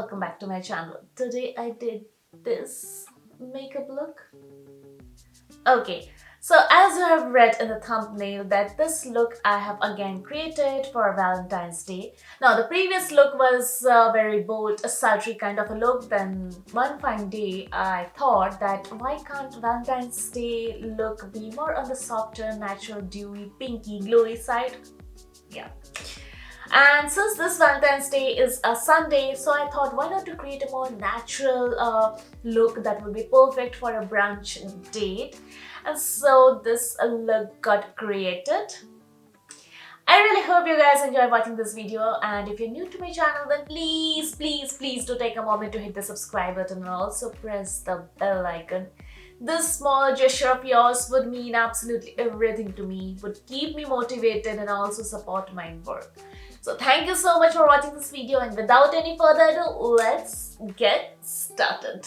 welcome back to my channel. Today I did this makeup look. Okay, so as you have read in the thumbnail that this look I have again created for Valentine's Day. Now the previous look was very bold, a sultry kind of a look. Then one fine day I thought that why can't Valentine's Day look be more on the softer, natural, dewy, pinky, glowy side? Yeah. And since this Valentine's Day is a Sunday, so I thought why not to create a more natural look that would be perfect for a brunch date. And so this look got created. I really hope you guys enjoy watching this video, and if you're new to my channel then please do take a moment to hit the subscribe button and also press the bell icon. This small gesture of yours would mean absolutely everything to me, would keep me motivated and also support my work. So thank you so much for watching this video, and without any further ado, let's get started.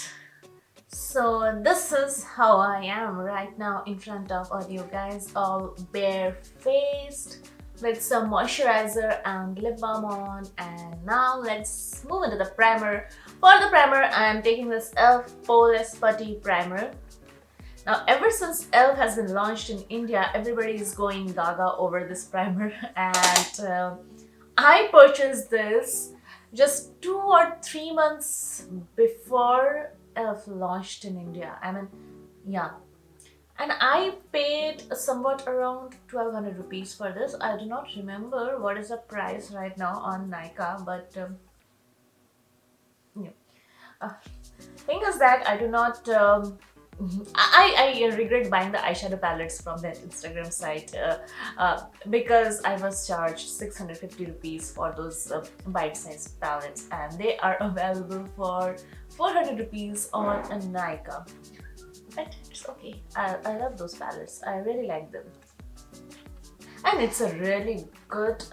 So this is how I am right now in front of all you guys, all barefaced with some moisturizer and lip balm on. And now let's move into the primer. For the primer, I am taking this e.l.f. Poreless Putty primer. Now, ever since e.l.f. has been launched in India, everybody is going gaga over this primer, and I purchased this just 2 or 3 months before e.l.f. launched in India. I mean, yeah. And I paid somewhat around 1200 rupees for this. I do not remember what is the price right now on Nykaa, but yeah. Thing is that I do not I regret buying the eyeshadow palettes from that Instagram site because I was charged 650 rupees for those bite-sized palettes, and they are available for 400 rupees on a Nykaa. But it's okay. I love those palettes. I really like them. And it's a really good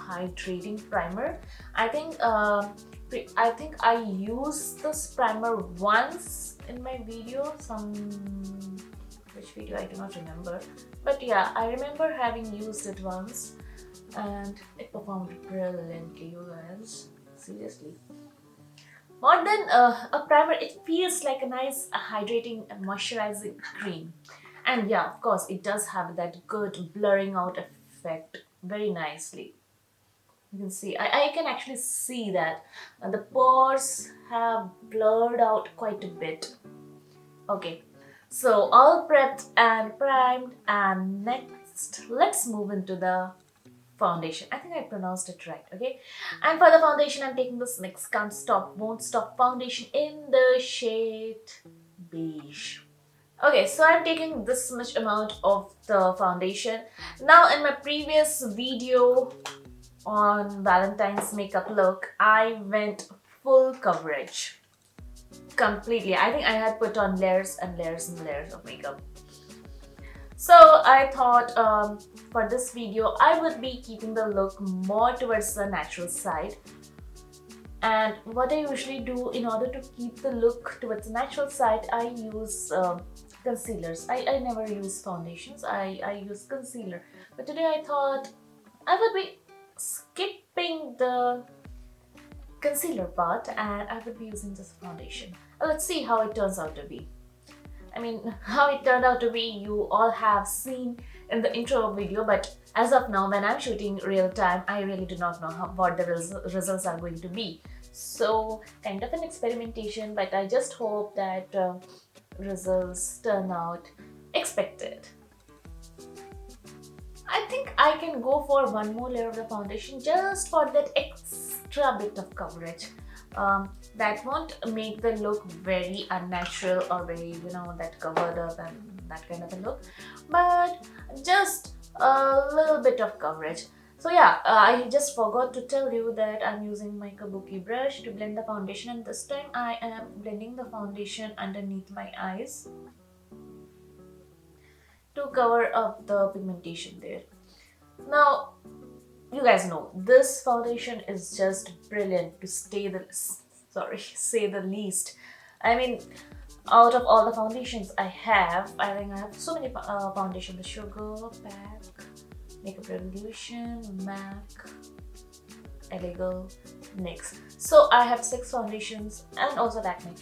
hydrating primer. I think I used this primer once in my video, which video I do not remember, but yeah, I remember having used it once and it performed brilliantly, you guys. Seriously. More than a primer, it feels like a nice hydrating and moisturizing cream. And yeah, of course, it does have that good blurring out effect very nicely. You can see, I can actually see that the pores have blurred out quite a bit. Okay, so all prepped and primed, and next let's move into the foundation. I think I pronounced it right, okay? And for the foundation, I'm taking this NYX Can't Stop Won't Stop foundation in the shade Beige. Okay, so I'm taking this much amount of the foundation. Now in my previous video on Valentine's makeup look, I went full coverage. Completely. I think I had put on layers and layers and layers of makeup. So I thought for this video, I would be keeping the look more towards the natural side. And what I usually do in order to keep the look towards the natural side, I use concealers. I never use foundations, I use concealer. But today I thought I would be skipping the concealer part and I would be using this foundation. Let's see how it turns out to be. I mean, how it turned out to be, you all have seen in the intro video, but as of now, when I'm shooting real time, I really do not know what the results are going to be. So, kind of an experimentation, but I just hope that results turn out expected. I think I can go for one more layer of the foundation just for that extra bit of coverage. That won't make the look very unnatural or very, that covered up and that kind of a look, but just a little bit of coverage. So yeah, I just forgot to tell you that I'm using my kabuki brush to blend the foundation, and this time I am blending the foundation underneath my eyes to cover up the pigmentation there. Now, you guys know this foundation is just brilliant to say the least. I mean, out of all the foundations I have, I think I have so many foundations: the Sugar, Pack, Makeup Revolution, MAC, Illegal, NYX. So I have 6 foundations and also LAKME,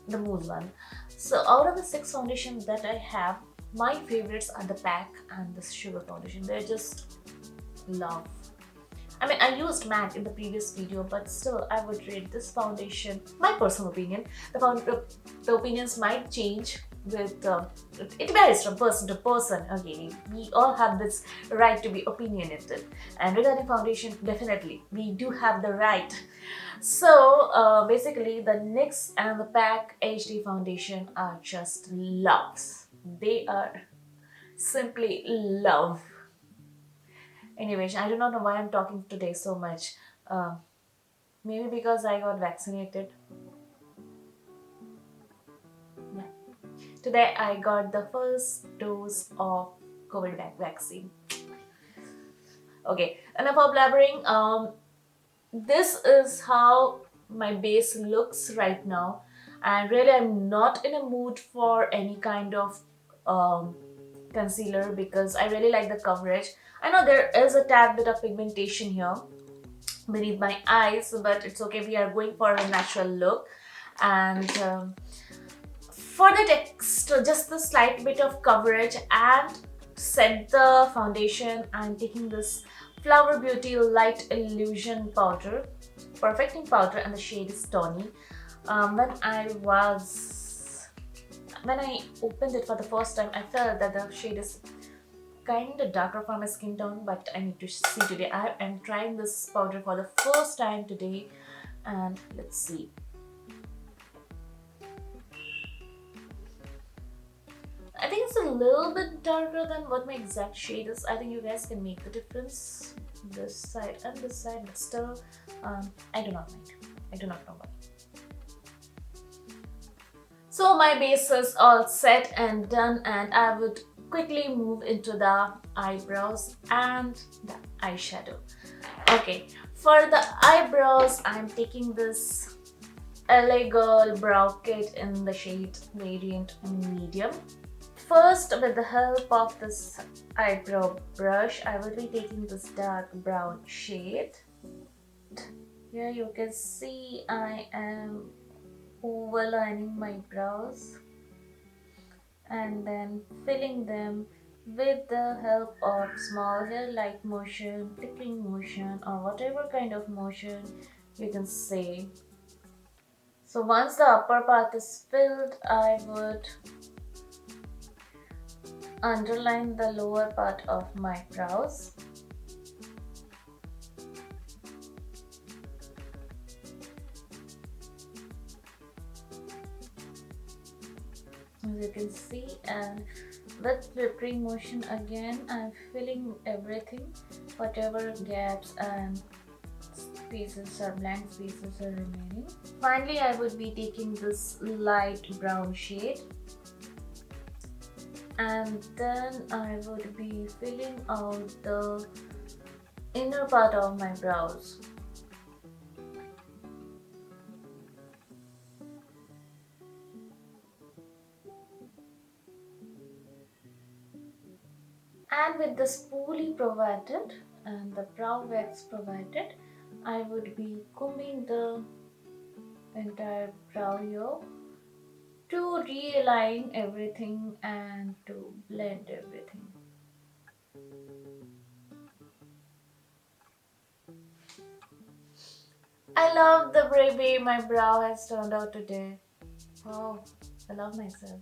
the Mousse one. So out of the 6 foundations that I have, my favorites are the PAC and the Sugar foundation. They're just love. I mean, I used MAC in the previous video, but still I would rate this foundation, my personal opinion. The opinions might change with, it varies from person to person. Okay, we all have this right to be opinionated. And regarding foundation, definitely, we do have the right. So basically the NYX and the PAC HD foundation are just loves. They are simply love. Anyways, I do not know why I'm talking today so much. Maybe because I got vaccinated. Yeah. Today I got the first dose of COVID vaccine. Okay, enough of blabbering. This is how my base looks right now, and really I'm not in a mood for any kind of concealer because I really like the coverage. I know there is a tad bit of pigmentation here beneath my eyes, but it's okay, we are going for a natural look. And for the text, just the slight bit of coverage and set the foundation, I'm taking this Flower Beauty Light Illusion powder, perfecting powder, and the shade is Tawny. When I opened it for the first time, I felt that the shade is kind of darker for my skin tone, but I need to see today. I am trying this powder for the first time today, and let's see. I think it's a little bit darker than what my exact shade is. I think you guys can make the difference this side and this side, but still, I do not mind. I do not know why. So my base is all set and done, and I would quickly move into the eyebrows and the eyeshadow. Okay, for the eyebrows, I'm taking this LA Girl Brow Kit in the shade Radiant Medium. First, with the help of this eyebrow brush, I will be taking this dark brown shade. Here you can see I am overlining my brows and then filling them with the help of small hair-like motion, tickling motion, or whatever kind of motion you can say. So once the upper part is filled, I would underline the lower part of my brows. As you can see, and with flipping motion again, I'm filling everything, whatever gaps and spaces or blank spaces are remaining. Finally, I would be taking this light brown shade, and then I would be filling out the inner part of my brows. And with the spoolie provided and the brow wax provided, I would be combing the entire brow here to realign everything and to blend everything. I love the way my brow has turned out today. Wow, I love myself.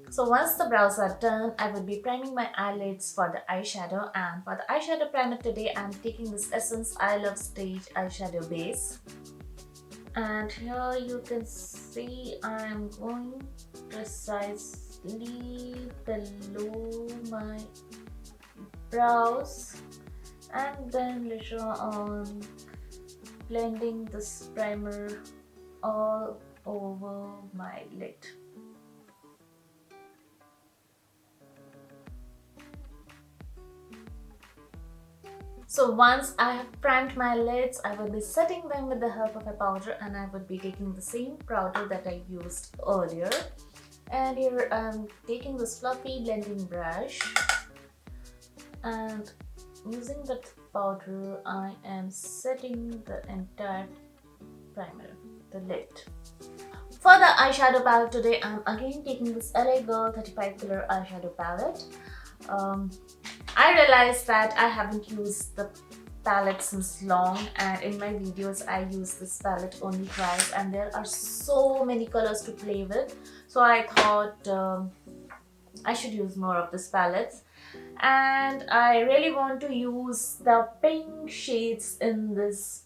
So once the brows are done, I will be priming my eyelids for the eyeshadow, and for the eyeshadow primer today, I'm taking this Essence I Love Stage eyeshadow base. And here you can see I'm going precisely below my brows, and then later on blending this primer all over my lid. So once I have primed my lids, I will be setting them with the help of a powder, and I would be taking the same powder that I used earlier. And here I'm taking this fluffy blending brush, and using that powder I am setting the entire primer, the lid. For the eyeshadow palette today, I'm again taking this LA Girl 35 color eyeshadow palette. I realized that I haven't used the palette since long, and in my videos I use this palette only twice, and there are so many colors to play with. So I thought I should use more of this palette, and I really want to use the pink shades in this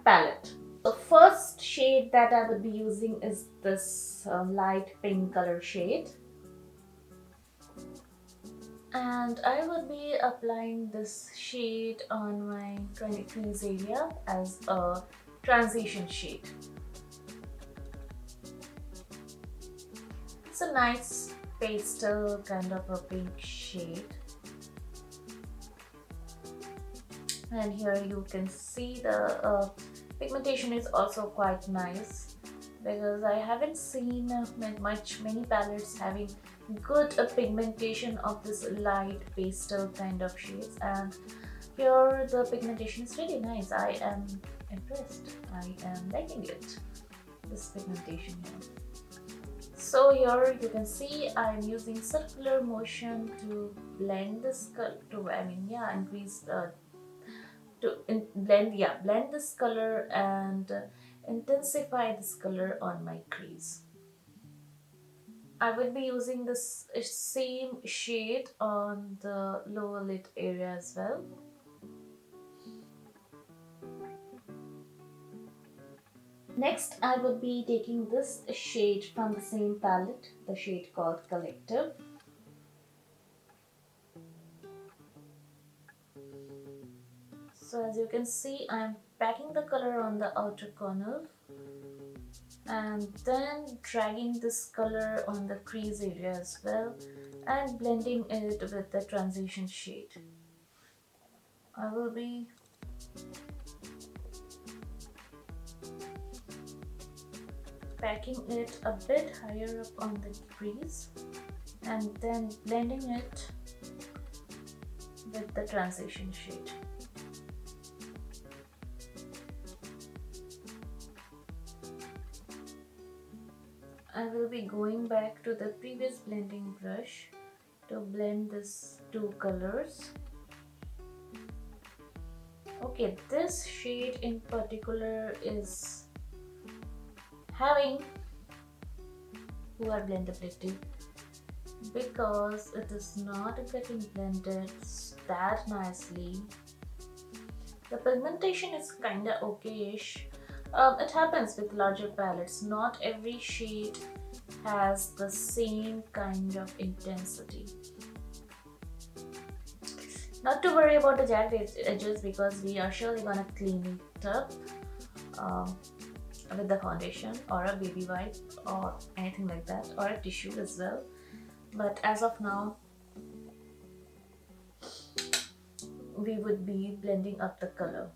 palette. The first shade that I would be using is this light pink color shade, and I would be applying this shade on my crease area as a transition shade. It's a nice pastel kind of a pink shade, and here you can see the pigmentation is also quite nice, because I haven't seen many palettes having good pigmentation of this light pastel kind of shades, and here the pigmentation is really nice. I am impressed. I am liking it, this pigmentation here. So here you can see I'm using circular motion to blend this color, blend this color and intensify this color on my crease. I will be using this same shade on the lower lid area as well. Next, I will be taking this shade from the same palette, the shade called Collective. So as you can see, I'm packing the color on the outer corner and then dragging this color on the crease area as well and blending it with the transition shade. I will be packing it a bit higher up on the crease and then blending it with the transition shade. I will be going back to the previous blending brush to blend these two colors. Okay, this shade in particular is having poor blendability because it is not getting blended that nicely. The pigmentation is kinda okay-ish. It happens with larger palettes. Not every shade has the same kind of intensity. Not to worry about the jagged edges because we are surely gonna clean it up with the foundation or a baby wipe or anything like that, or a tissue as well. But as of now, we would be blending up the color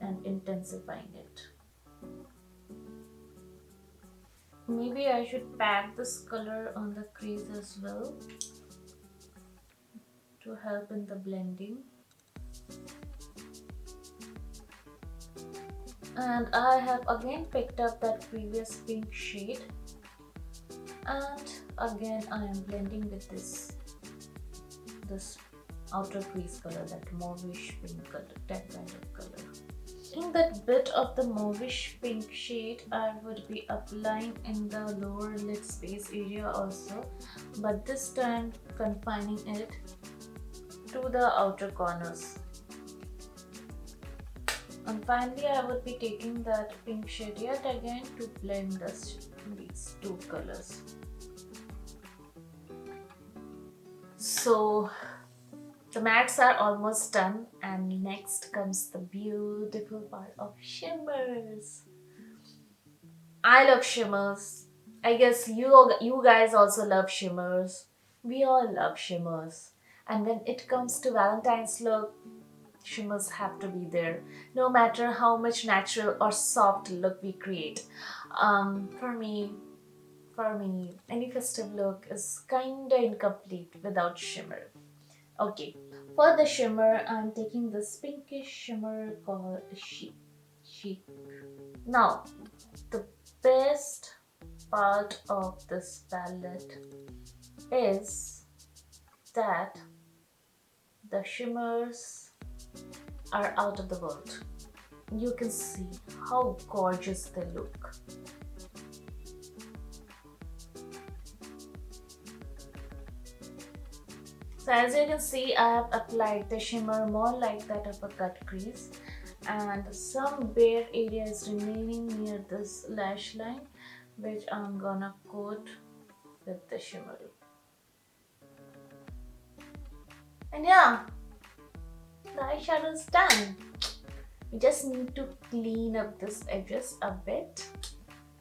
and intensifying it. Maybe I should pack this color on the crease as well to help in the blending. And I have again picked up that previous pink shade, and again I am blending with this outer crease color, that mauvish pink color, that kind of color. In that bit of the mauvish pink shade, I would be applying in the lower lid space area also, but this time confining it to the outer corners. And finally, I would be taking that pink shade yet again to blend these two colors. So the mattes are almost done, and next comes the beautiful part of shimmers. I love shimmers. I guess you guys also love shimmers. We all love shimmers. And when it comes to Valentine's look, shimmers have to be there, no matter how much natural or soft look we create. For me, any festive look is kinda incomplete without shimmer. Okay, For the shimmer, I'm taking this pinkish shimmer called Chic. Now, the best part of this palette is that the shimmers are out of the world. You can see how gorgeous they look. So as you can see, I have applied the shimmer more like that of a cut crease, and some bare area is remaining near this lash line, which I'm gonna coat with the shimmer. And yeah, the eyeshadow is done. We just need to clean up this edges a bit,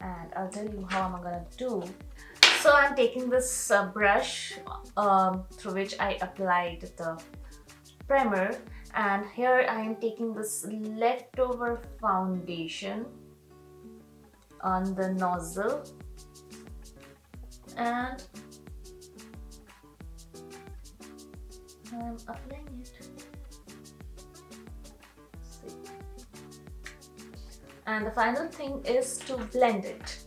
and I'll tell you how I'm gonna do. So I'm taking this brush through which I applied the primer, and here I am taking this leftover foundation on the nozzle, and I'm applying it. See. And the final thing is to blend it.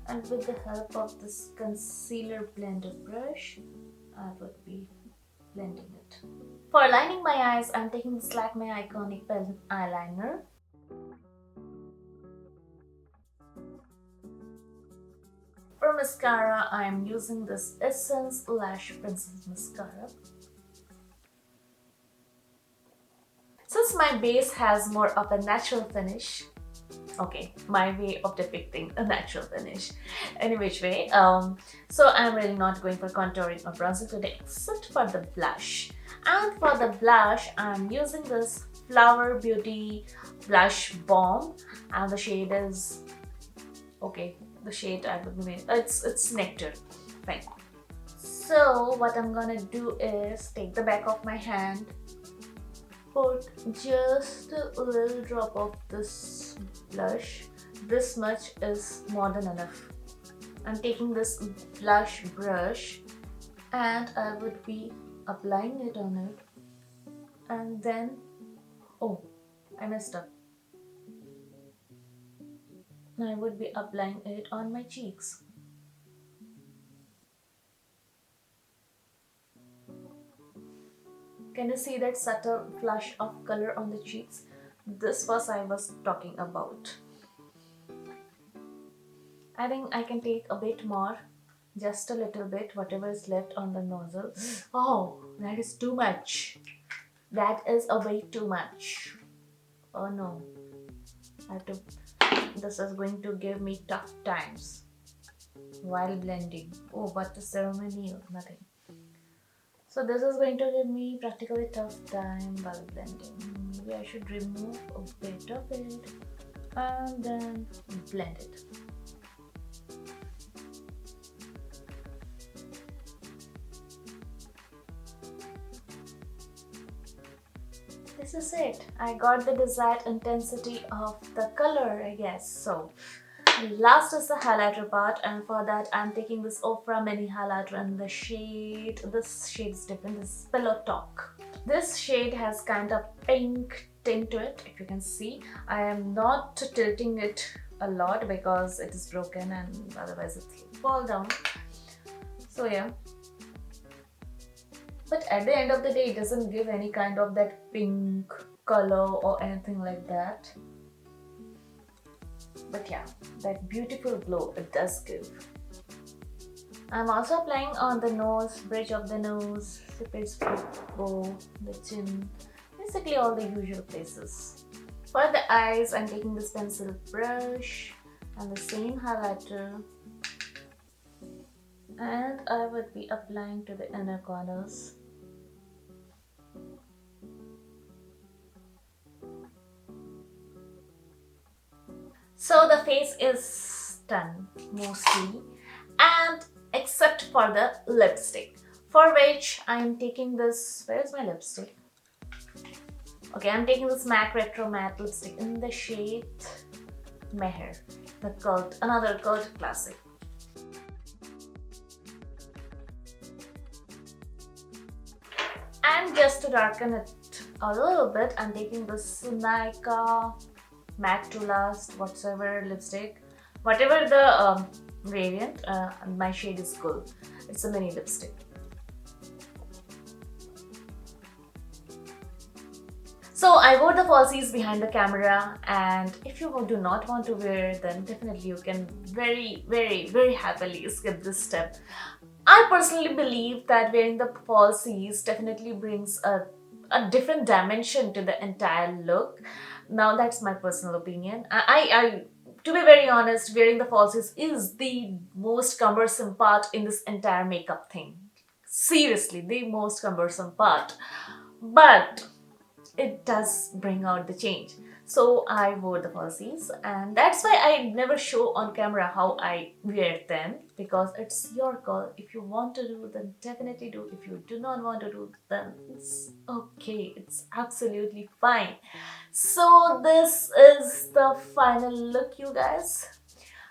And with the help of this concealer blender brush, I would be blending it. For lining my eyes, I'm taking this LAKME Eyeconic Pen Eyeliner. For mascara, I am using this Essence Lash Princess Mascara. Since my base has more of a natural finish, okay, my way of depicting a natural finish, any which way, so I'm really not going for contouring or bronzing today except for the blush. And for the blush, I'm using this Flower Beauty Blush Bomb, and the shade is, okay, the shade I would be, it's Nectar, fine. So what I'm gonna do is take the back of my hand, put just a little drop of this blush. This much is more than enough. I'm taking this blush brush and I would be applying it on it, and then, oh, I messed up. I would be applying it on my cheeks. Can you see that subtle flush of color on the cheeks? This was I was talking about. I think I can take a bit more, just a little bit, whatever is left on the nozzle. Oh, that is too much. That is a bit too much. Oh no. This is going to give me tough times while blending. Oh, but the ceremony, nothing. So this is going to give me practically tough time while blending. Maybe I should remove a bit of it and then blend it. This is it. I got the desired intensity of the color, I guess. So last is the highlighter part, and for that I'm taking this OFRA mini highlighter and the shade, this shade is different, this is Pillow Talk. This shade has kind of pink tint to it, if you can see. I am not tilting it a lot because it is broken and otherwise it will fall down. So yeah. But at the end of the day, it doesn't give any kind of that pink color or anything like that. But yeah, that beautiful glow it does give. I'm also applying on the nose, bridge of the nose, cupid's bow, the chin, basically all the usual places. For the eyes, I'm taking this pencil brush and the same highlighter, and I would be applying to the inner corners. So the face is done mostly, and except for the lipstick, for which I'm taking this, where is my lipstick? Okay, I'm taking this MAC Retro Matte lipstick in the shade Mehr, the cult, another cult classic. I'm just to darken it a little bit, I'm taking this Nykaa Matte to Last whatsoever lipstick, whatever the variant. My shade is Gold. It's a mini lipstick. So I wore the falsies behind the camera, and if you do not want to wear them, definitely you can very happily skip this step. I personally believe that wearing the falsies definitely brings a different dimension to the entire look. Now that's my personal opinion. To be very honest, wearing the falsies is the most cumbersome part in this entire makeup thing. Seriously, the most cumbersome part. But it does bring out the change. So I wore the falsies, and that's why I never show on camera how I wear them, because it's your call. If you want to do, then definitely do. If you do not want to do, then it's okay. It's absolutely fine. So this is the final look, you guys.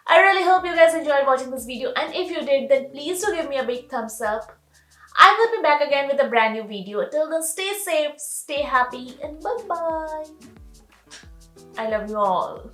I really hope you guys enjoyed watching this video, and if you did, then please do give me a big thumbs up. I will be back again with a brand new video. Till then, stay safe, stay happy, and bye-bye. I love you all.